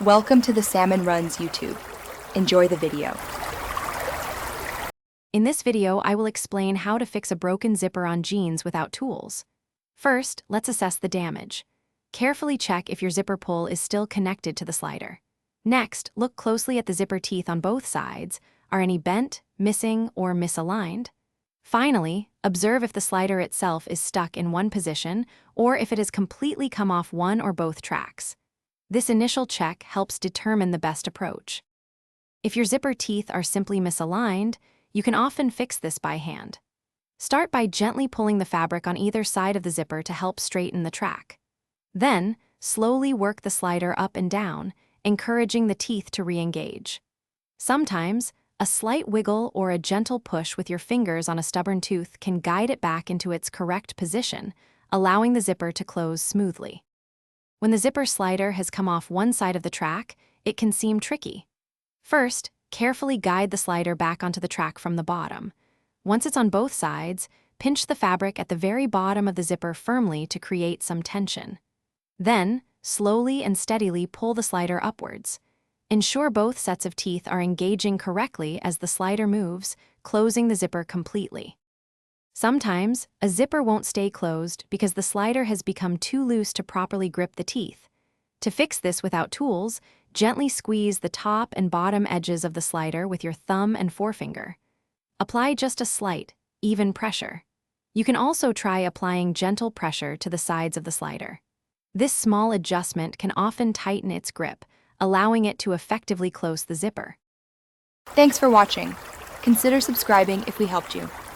Welcome to the Salmon Runs YouTube. Enjoy the video. In this video, I will explain how to fix a broken zipper on jeans without tools. First, let's assess the damage. Carefully check if your zipper pull is still connected to the slider. Next, look closely at the zipper teeth on both sides. Are any bent, missing, or misaligned? Finally, observe if the slider itself is stuck in one position or if it has completely come off one or both tracks. This initial check helps determine the best approach. If your zipper teeth are simply misaligned, you can often fix this by hand. Start by gently pulling the fabric on either side of the zipper to help straighten the track. Then, slowly work the slider up and down, encouraging the teeth to re-engage. Sometimes, a slight wiggle or a gentle push with your fingers on a stubborn tooth can guide it back into its correct position, allowing the zipper to close smoothly. When the zipper slider has come off one side of the track, it can seem tricky. First, carefully guide the slider back onto the track from the bottom. Once it's on both sides, pinch the fabric at the very bottom of the zipper firmly to create some tension. Then, slowly and steadily pull the slider upwards. Ensure both sets of teeth are engaging correctly as the slider moves, closing the zipper completely. Sometimes, a zipper won't stay closed because the slider has become too loose to properly grip the teeth. To fix this without tools, gently squeeze the top and bottom edges of the slider with your thumb and forefinger. Apply just a slight, even pressure. You can also try applying gentle pressure to the sides of the slider. This small adjustment can often tighten its grip, allowing it to effectively close the zipper. Thanks for watching. Consider subscribing if we helped you.